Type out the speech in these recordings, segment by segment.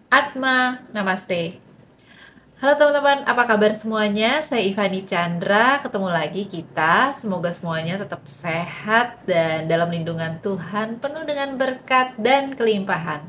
Atma, namaste. Halo teman-teman, apa kabar semuanya? Saya Ivani Chandra, ketemu lagi kita. Semoga semuanya tetap sehat dan dalam lindungan Tuhan, penuh dengan berkat dan kelimpahan.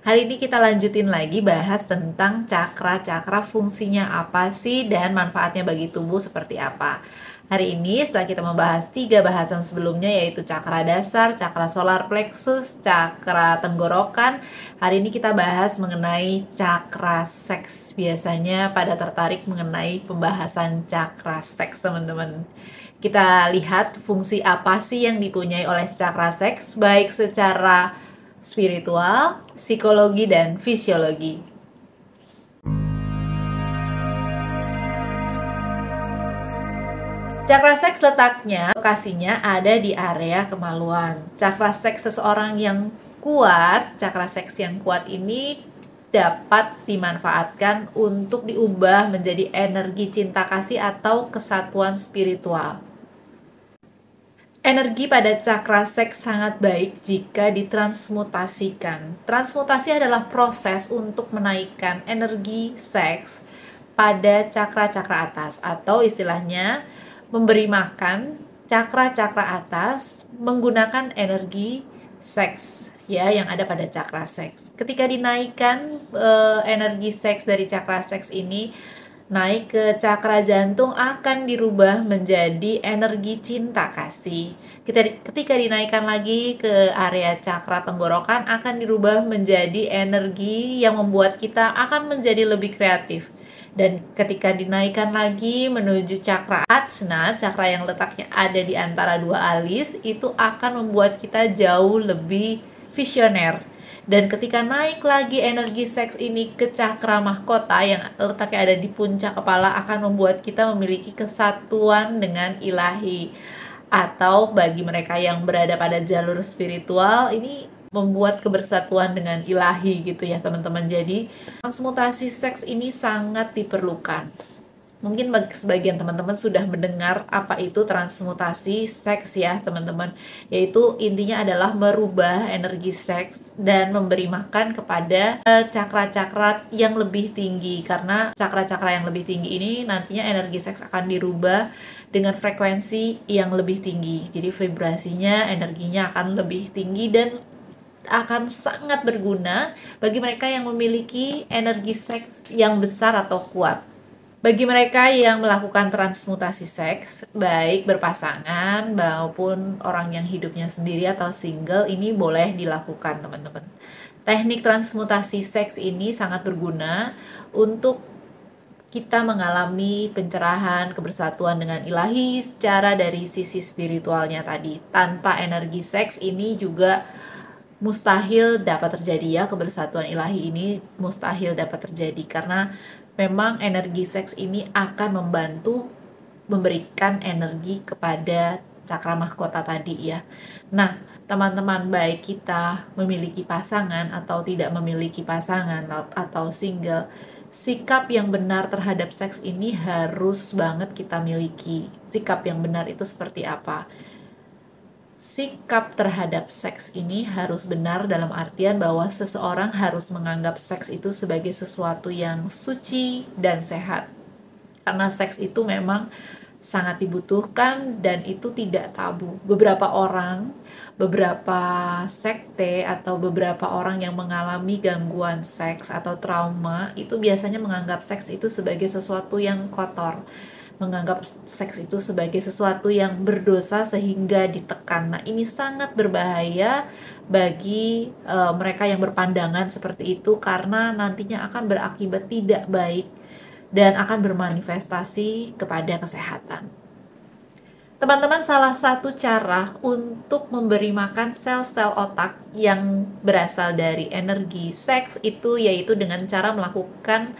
Hari ini kita lanjutin lagi bahas tentang cakra-cakra, fungsinya apa sih dan manfaatnya bagi tubuh seperti apa. Hari ini setelah kita membahas 3 bahasan sebelumnya, yaitu cakra dasar, cakra solar plexus, cakra tenggorokan, hari ini kita bahas mengenai cakra seks. Biasanya pada tertarik mengenai pembahasan cakra seks, teman-teman. Kita lihat fungsi apa sih yang dipunyai oleh cakra seks, baik secara spiritual, psikologi, dan fisiologi. Cakra seks letaknya, lokasinya ada di area kemaluan. Cakra seks seseorang yang kuat, cakra seks yang kuat ini dapat dimanfaatkan untuk diubah menjadi energi cinta kasih atau kesatuan spiritual. Energi pada cakra seks sangat baik jika ditransmutasikan. Transmutasi adalah proses untuk menaikkan energi seks pada cakra-cakra atas, atau istilahnya memberi makan cakra-cakra atas menggunakan energi seks ya yang ada pada cakra seks. Ketika dinaikkan energi seks dari cakra seks ini naik ke cakra jantung, akan dirubah menjadi energi cinta kasih. Ketika dinaikkan lagi ke area cakra tenggorokan, akan dirubah menjadi energi yang membuat kita akan menjadi lebih kreatif. Dan ketika dinaikkan lagi menuju cakra ajna, cakra yang letaknya ada di antara dua alis, itu akan membuat kita jauh lebih visioner. Dan ketika naik lagi energi seks ini ke cakra mahkota yang letaknya ada di puncak kepala, akan membuat kita memiliki kesatuan dengan ilahi. Atau bagi mereka yang berada pada jalur spiritual, ini membuat kebersatuan dengan ilahi gitu ya teman-teman. Jadi transmutasi seks ini sangat diperlukan. Mungkin bagi sebagian teman-teman sudah mendengar apa itu transmutasi seks ya teman-teman. Yaitu intinya adalah merubah energi seks dan memberi makan kepada cakra-cakra yang lebih tinggi. Karena cakra-cakra yang lebih tinggi ini nantinya energi seks akan dirubah dengan frekuensi yang lebih tinggi. Jadi vibrasinya, energinya akan lebih tinggi dan akan sangat berguna bagi mereka yang memiliki energi seks yang besar atau kuat. Bagi mereka yang melakukan transmutasi seks, baik berpasangan maupun orang yang hidupnya sendiri atau single, ini boleh dilakukan, teman-teman. Teknik transmutasi seks ini sangat berguna untuk kita mengalami pencerahan, kebersatuan dengan ilahi secara dari sisi spiritualnya tadi. Tanpa energi seks ini juga mustahil dapat terjadi ya, kebersatuan ilahi ini mustahil dapat terjadi karena memang energi seks ini akan membantu memberikan energi kepada cakra mahkota tadi ya. Nah, teman-teman, baik kita memiliki pasangan atau tidak memiliki pasangan atau single, sikap yang benar terhadap seks ini harus banget kita miliki. Sikap yang benar itu seperti apa? Sikap terhadap seks ini harus benar dalam artian bahwa seseorang harus menganggap seks itu sebagai sesuatu yang suci dan sehat. Karena seks itu memang sangat dibutuhkan dan itu tidak tabu. Beberapa orang, beberapa sekte atau beberapa orang yang mengalami gangguan seks atau trauma itu biasanya menganggap seks itu sebagai sesuatu yang kotor, menganggap seks itu sebagai sesuatu yang berdosa sehingga ditekan. Nah, ini sangat berbahaya bagi mereka yang berpandangan seperti itu karena nantinya akan berakibat tidak baik dan akan bermanifestasi kepada kesehatan. Teman-teman, salah satu cara untuk memberi makan sel-sel otak yang berasal dari energi seks itu yaitu dengan cara melakukan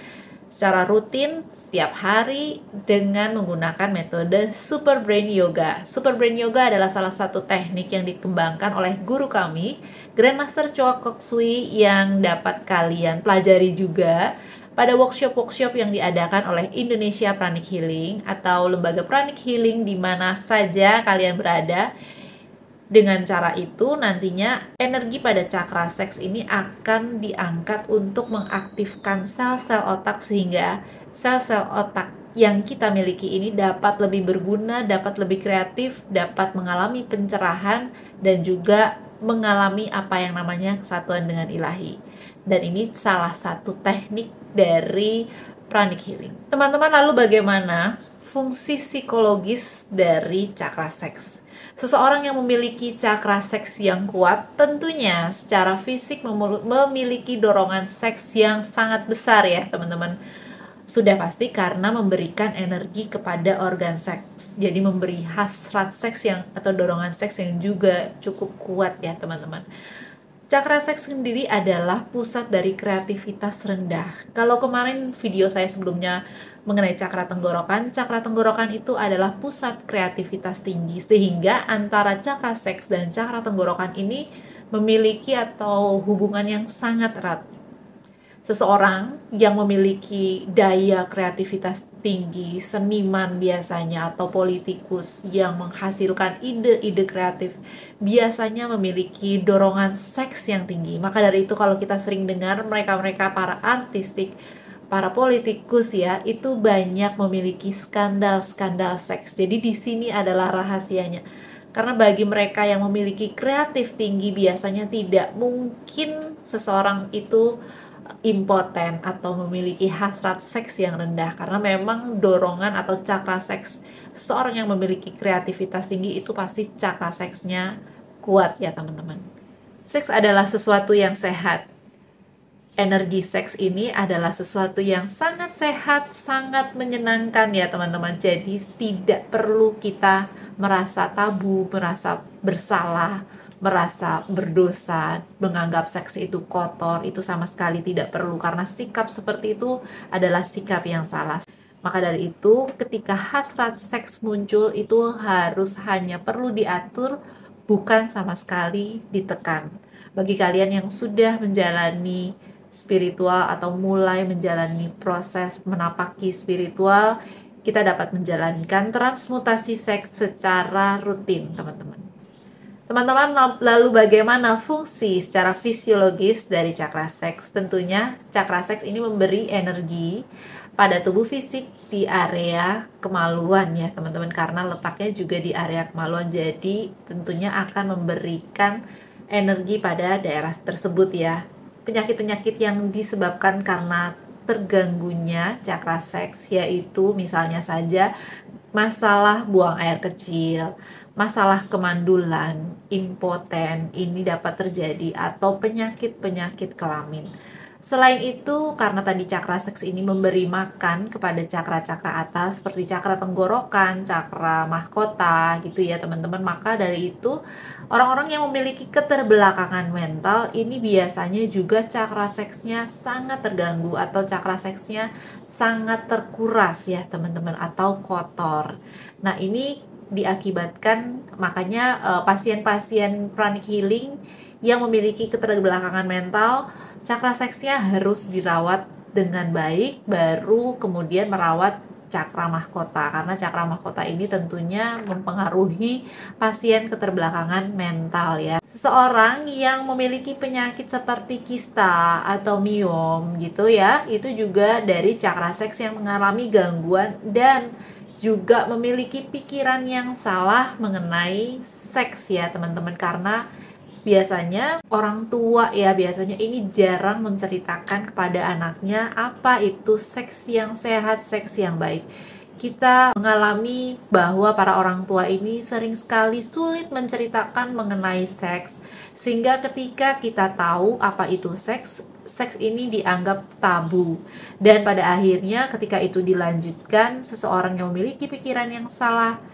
secara rutin setiap hari dengan menggunakan metode Super Brain Yoga. Super Brain Yoga adalah salah satu teknik yang dikembangkan oleh guru kami, Grandmaster Choa Kok Sui, yang dapat kalian pelajari juga pada workshop-workshop yang diadakan oleh Indonesia Pranic Healing atau lembaga Pranic Healing di mana saja kalian berada. Dengan cara itu nantinya energi pada cakra seks ini akan diangkat untuk mengaktifkan sel-sel otak sehingga sel-sel otak yang kita miliki ini dapat lebih berguna, dapat lebih kreatif, dapat mengalami pencerahan dan juga mengalami apa yang namanya kesatuan dengan ilahi. Dan ini salah satu teknik dari pranic healing. Teman-teman, lalu bagaimana fungsi psikologis dari cakra seks? Seseorang yang memiliki cakra seks yang kuat tentunya secara fisik memiliki dorongan seks yang sangat besar ya teman-teman. Sudah pasti karena memberikan energi kepada organ seks. Jadi memberi hasrat seks yang atau dorongan seks yang juga cukup kuat ya teman-teman. Cakra seks sendiri adalah pusat dari kreativitas rendah. Kalau kemarin video saya sebelumnya mengenai cakra tenggorokan itu adalah pusat kreativitas tinggi. Sehingga antara cakra seks dan cakra tenggorokan ini memiliki atau hubungan yang sangat erat. Seseorang yang memiliki daya kreativitas tinggi, seniman biasanya, atau politikus yang menghasilkan ide-ide kreatif, biasanya memiliki dorongan seks yang tinggi. Maka dari itu kalau kita sering dengar mereka-mereka para artistik, para politikus ya, itu banyak memiliki skandal-skandal seks. Jadi di sini adalah rahasianya. Karena bagi mereka yang memiliki kreatif tinggi biasanya tidak mungkin seseorang itu impoten atau memiliki hasrat seks yang rendah karena memang dorongan atau cakra seks seseorang yang memiliki kreativitas tinggi itu pasti cakra seksnya kuat ya teman-teman. Seks adalah sesuatu yang sehat. Energi seks ini adalah sesuatu yang sangat sehat, sangat menyenangkan ya teman-teman. Jadi tidak perlu kita merasa tabu, merasa bersalah, merasa berdosa, menganggap seks itu kotor, itu sama sekali tidak perlu karena sikap seperti itu adalah sikap yang salah. Maka dari itu, ketika hasrat seks muncul itu harus hanya perlu diatur, bukan sama sekali ditekan. Bagi kalian yang sudah menjalani spiritual atau mulai menjalani proses menapaki spiritual, kita dapat menjalankan transmutasi seks secara rutin, teman-teman. Teman-teman, lalu bagaimana fungsi secara fisiologis dari cakra seks? Tentunya cakra seks ini memberi energi pada tubuh fisik di area kemaluan ya teman-teman, karena letaknya juga di area kemaluan, jadi tentunya akan memberikan energi pada daerah tersebut ya. Penyakit-penyakit yang disebabkan karena terganggunya cakra seks yaitu misalnya saja masalah buang air kecil, masalah kemandulan, impoten, ini dapat terjadi atau penyakit-penyakit kelamin. Selain itu, karena tadi cakra seks ini memberi makan kepada cakra-cakra atas seperti cakra tenggorokan, cakra mahkota gitu ya teman-teman, maka dari itu orang-orang yang memiliki keterbelakangan mental ini biasanya juga cakra seksnya sangat terganggu atau cakra seksnya sangat terkuras ya teman-teman atau kotor. Nah ini diakibatkan makanya pasien-pasien pranic healing yang memiliki keterbelakangan mental, cakra seksnya harus dirawat dengan baik, baru kemudian merawat cakra mahkota, karena cakra mahkota ini tentunya mempengaruhi pasien keterbelakangan mental ya. Seseorang yang memiliki penyakit seperti kista atau miom gitu ya, itu juga dari cakra seks yang mengalami gangguan dan juga memiliki pikiran yang salah mengenai seks ya teman-teman, karena biasanya orang tua ya biasanya ini jarang menceritakan kepada anaknya apa itu seks yang sehat, seks yang baik. Kita mengalami bahwa para orang tua ini sering sekali sulit menceritakan mengenai seks, sehingga ketika kita tahu apa itu seks, seks ini dianggap tabu. Dan pada akhirnya ketika itu dilanjutkan, seseorang yang memiliki pikiran yang salah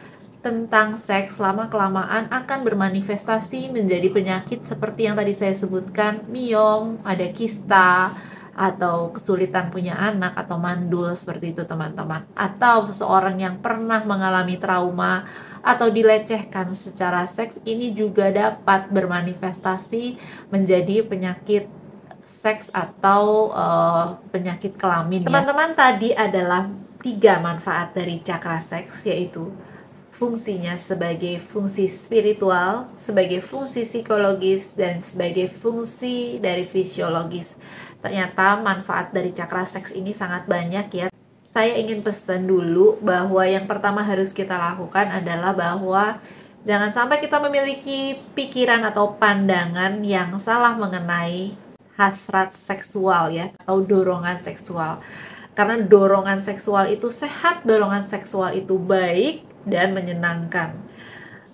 tentang seks lama-kelamaan akan bermanifestasi menjadi penyakit seperti yang tadi saya sebutkan, miom, ada kista, atau kesulitan punya anak atau mandul seperti itu teman-teman. Atau seseorang yang pernah mengalami trauma atau dilecehkan secara seks ini juga dapat bermanifestasi menjadi penyakit seks atau penyakit kelamin. Teman-teman, tadi adalah 3 manfaat dari cakra seks, yaitu fungsinya sebagai fungsi spiritual, sebagai fungsi psikologis, dan sebagai fungsi dari fisiologis. Ternyata manfaat dari cakra seks ini sangat banyak ya. Saya ingin pesan dulu bahwa yang pertama harus kita lakukan adalah bahwa jangan sampai kita memiliki pikiran atau pandangan yang salah mengenai hasrat seksual ya, atau dorongan seksual. Karena dorongan seksual itu sehat, dorongan seksual itu baik dan menyenangkan.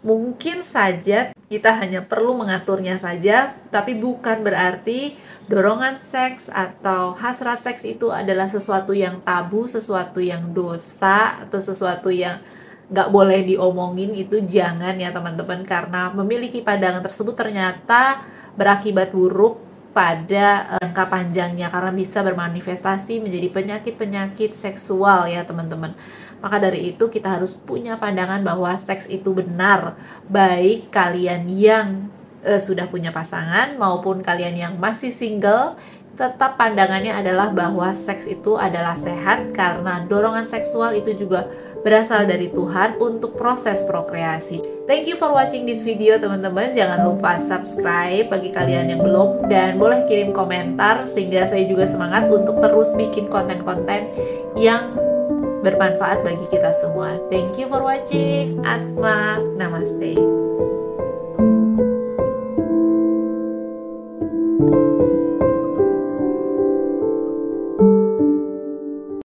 Mungkin saja kita hanya perlu mengaturnya saja, tapi bukan berarti dorongan seks atau hasrat seks itu adalah sesuatu yang tabu, sesuatu yang dosa, atau sesuatu yang nggak boleh diomongin. Itu jangan ya teman-teman, karena memiliki pandangan tersebut ternyata berakibat buruk pada jangka panjangnya, karena bisa bermanifestasi menjadi penyakit-penyakit seksual ya teman-teman. Maka dari itu kita harus punya pandangan bahwa seks itu benar, baik kalian yang sudah punya pasangan maupun kalian yang masih single. Tetap pandangannya adalah bahwa seks itu adalah sehat, karena dorongan seksual itu juga berasal dari Tuhan untuk proses prokreasi. Thank you for watching this video teman-teman. Jangan lupa subscribe bagi kalian yang belum, dan boleh kirim komentar sehingga saya juga semangat untuk terus bikin konten-konten yang bermanfaat bagi kita semua. Thank you for watching. Atma Namaste.